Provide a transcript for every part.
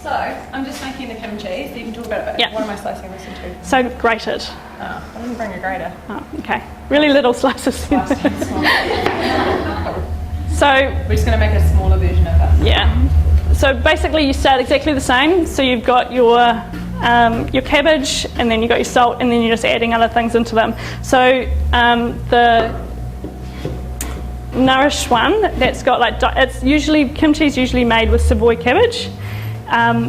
So, I'm just making the kimchi, so you can talk about it, but Yeah. what am I slicing this into? So grated. Oh, I didn't bring a grater. Oh, okay. Really little slices. So We're just going to make a smaller version of it. yeah. So basically you start exactly the same. So you've got your cabbage, and then you've got your salt, and then you're just adding other things into them. So the nourished one, that's got like, kimchi's usually made with Savoy cabbage,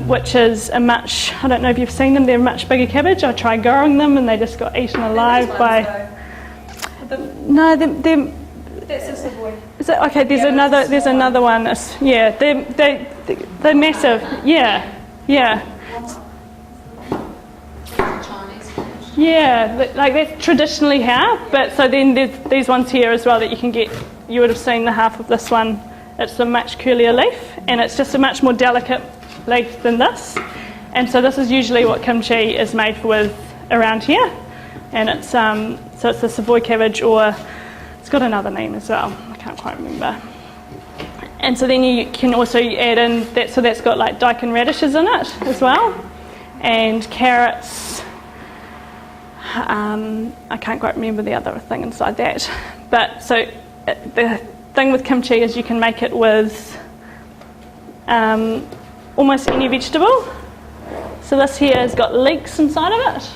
which is a much, I don't know if you've seen them, they're a much bigger cabbage. I tried growing them and they just got eaten alive by... No, they're That's a Savoy. is it? Okay, there's another one. Yeah, they're massive. Yeah. Yeah, like that's traditionally how. But so then there's these ones here as well that you can get. You would have seen the half of this one. It's a much curlier leaf, and it's just a much more delicate leaf than this. And so this is usually what kimchi is made with around here. And it's so it's the Savoy cabbage, or it's got another name as well. I can't quite remember. And so then you can also add in that. So that's got like daikon radishes in it as well, and carrots. I can't quite remember the other thing inside that. But so the thing with kimchi is you can make it with almost any vegetable. So this here has got leeks inside of it.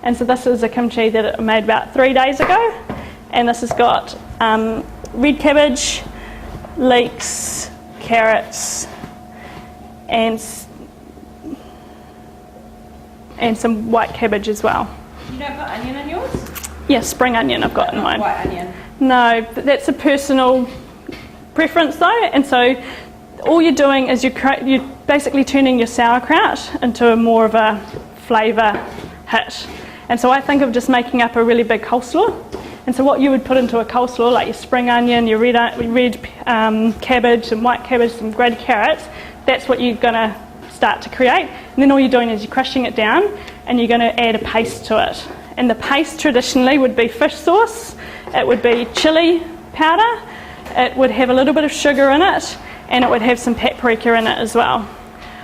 And so this is a kimchi that I made about 3 days ago. And this has got red cabbage, leeks, carrots, and some white cabbage as well. You don't put onion in yours? Yeah, spring onion I've got in mine. White onion. No, but that's a personal preference though. And so all you're doing is you're basically turning your sauerkraut into more of a flavour hit. And so I think of just making up a really big coleslaw. And so what you would put into a coleslaw, like your spring onion, your red cabbage, and white cabbage, some grated carrots, that's what you're going to start to create. And then all you're doing is you're crushing it down, and you're going to add a paste to it. And the paste traditionally would be fish sauce, it would be chilli powder, it would have a little bit of sugar in it, and it would have some paprika in it as well.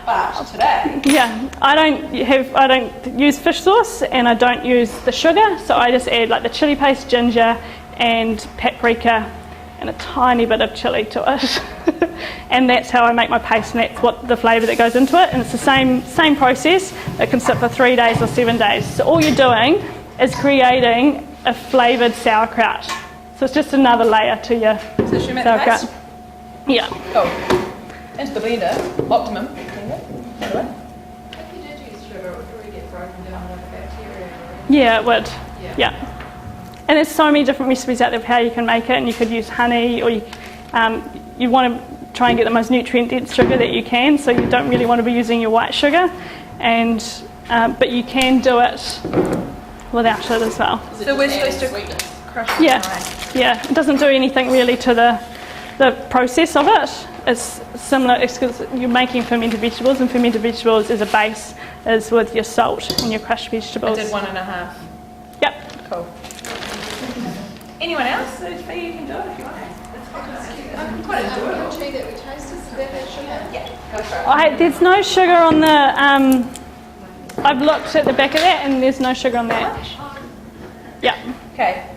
But today, Yeah, I don't use fish sauce, and I don't use the sugar, so I just add like the chilli paste, ginger, and paprika, and a tiny bit of chilli to it. And that's how I make my paste, and that's what the flavour that goes into it. And it's the same process. It can sit for 3 days or 7 days. So all you're doing is creating a flavoured sauerkraut. So it's just another layer to your so should we make sauerkraut. the paste? Yeah. Cool. Into the blender, optimum. If you did use sugar, it would really get broken down with the bacteria. Yeah, it would. Yeah. And there's so many different recipes out there of how you can make it, and you could use honey, or you want to try and get the most nutrient-dense sugar that you can, so you don't really want to be using your white sugar, and but you can do it without it as well. So we're supposed to crush it. Yeah, it doesn't do anything really to the process of it. It's similar, it's because you're making fermented vegetables, and fermented vegetables as a base is with your salt and your crushed vegetables. I did 1.5. Yep. Cool. Anyone else? So you can do it if you want. I'm quite enjoyable. Kimchi that we tasted, did that have sugar? Yeah, go for it. There's no sugar on the, I've looked at the back of that and there's no sugar on that. Yeah. Okay.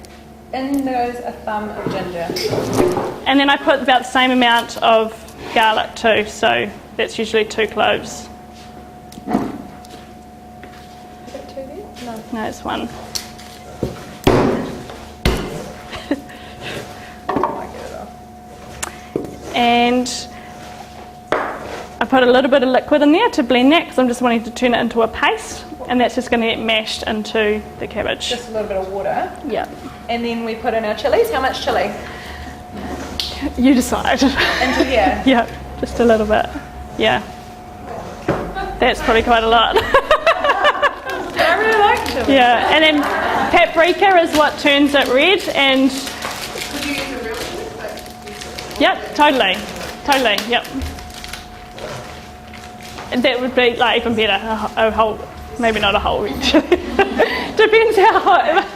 In goes a thumb of ginger. And then I put about the same amount of garlic too, so that's usually 2 cloves. Is it 2 there? No, it's 1. And I put a little bit of liquid in there to blend that, because I'm just wanting to turn it into a paste, and that's just going to get mashed into the cabbage. Just a little bit of water. Yeah. And then we put in our chilies. How much chili? You decide. Into here. Yeah, just a little bit. Yeah. That's probably quite a lot. I really like chili. Yeah, and then paprika is what turns it red, and Could you use a real chili? yep, totally, yep. And that would be like even better, a whole, maybe not a whole red chili. Depends how hot.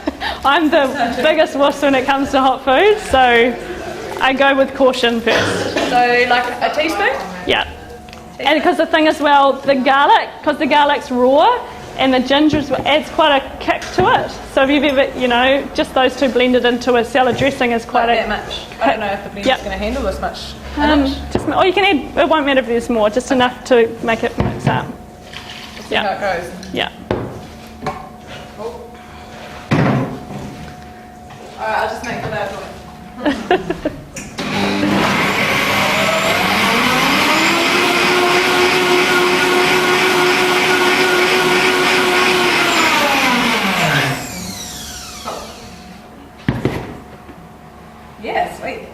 I'm the biggest wuss when it comes to hot food, so I go with caution first. So like a teaspoon? Yeah. And because the thing as well, the garlic, because the garlic's raw, and the ginger adds quite a kick to it. So if you've ever, you know, just those two blended into a salad dressing is quite Like that much. I don't know if the blender's Yep. going to handle this much. or you can add, it won't matter if there's more, just enough to make it mix up. We'll see how it goes. Yeah. Cool. Alright, I'll just make the loud noise. Yeah, sweet.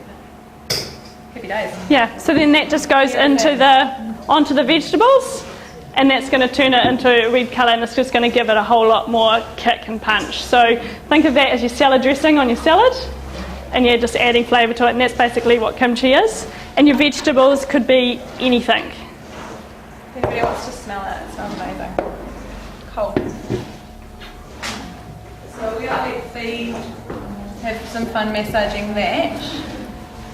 Happy days. Yeah, so then that just goes onto the vegetables, and that's going to turn it into a red colour, and it's just going to give it a whole lot more kick and punch. So think of that as your salad dressing on your salad, and you're just adding flavour to it, and that's basically what kimchi is. And your vegetables could be anything. If anybody wants to smell it, it smells amazing. Cool. So we're going to let feed, have some fun massaging that.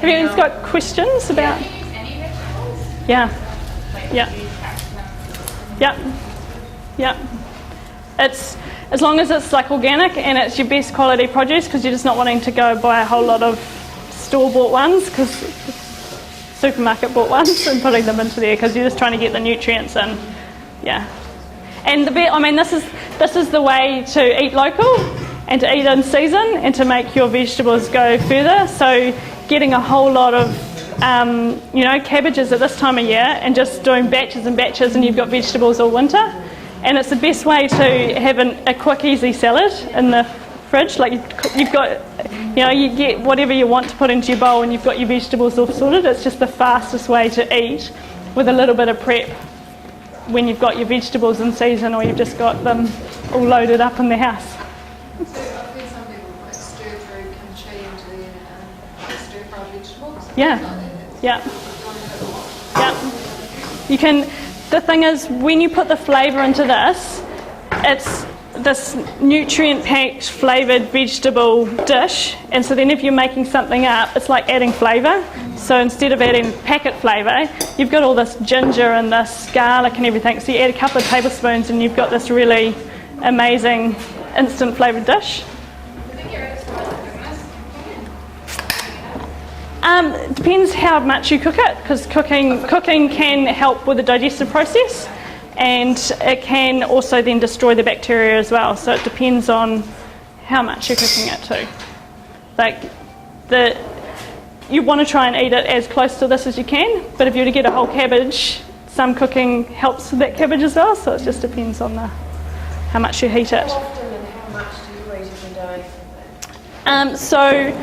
Have you guys got questions about? Any vegetables? Yeah. Yeah. Yep. Yep. It's as long as it's like organic and it's your best quality produce, because you're just not wanting to go buy a whole lot of store-bought ones, because supermarket bought ones, and putting them into there, because you're just trying to get the nutrients in. Yeah. And this is the way to eat local and to eat in season and to make your vegetables go further. So getting a whole lot of cabbages at this time of year and just doing batches and batches, and you've got vegetables all winter. And it's the best way to have a quick, easy salad in the fridge. Like you've got, you get whatever you want to put into your bowl, and you've got your vegetables all sorted. It's just the fastest way to eat with a little bit of prep when you've got your vegetables in season, or you've just got them all loaded up in the house. So I've heard some people like stir through kimchi into the stir fried vegetables. Yeah. Yeah. Yeah. You can. The thing is, when you put the flavour into this, it's this nutrient-packed flavoured vegetable dish, and so then if you're making something up, it's like adding flavour. So instead of adding packet flavour, you've got all this ginger and this garlic and everything, so you add a couple of tablespoons and you've got this really amazing instant flavoured dish. It depends how much you cook it, because cooking can help with the digestive process, and it can also then destroy the bacteria as well. So it depends on how much you're cooking it to. You want to try and eat it as close to this as you can, but if you were to get a whole cabbage, some cooking helps with that cabbage as well. So it just depends on how much you heat it. How often and how much do you eat every day? So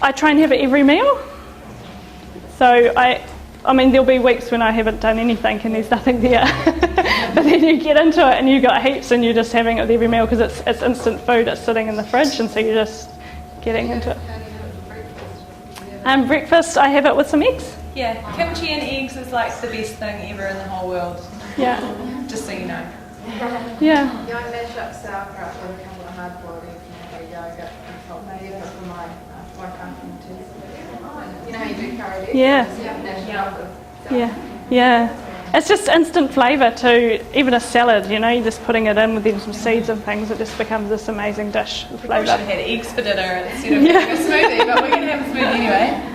I try and have it every meal. So I mean, there'll be weeks when I haven't done anything and there's nothing there. But then you get into it and you've got heaps and you're just having it with every meal, because it's instant food, it's sitting in the fridge, and so you're just getting into it. How do you have it for breakfast? Breakfast, I have it with some eggs. Yeah, kimchi and eggs is like the best thing ever in the whole world. Yeah. Just so you know. Yeah. Yeah, I mash up sauerkraut with a couple of hard-boiled eggs and yogurt and salt and pepper for my wife after tea. You know how you do curried eggs? Yeah. Yeah, mash it up with Yeah. Yeah. It's just instant flavour to even a salad, you're just putting it in with then some seeds and things, it just becomes this amazing dish with We probably should flavour. have had eggs for dinner instead of having a smoothie, but we're going to have a smoothie anyway.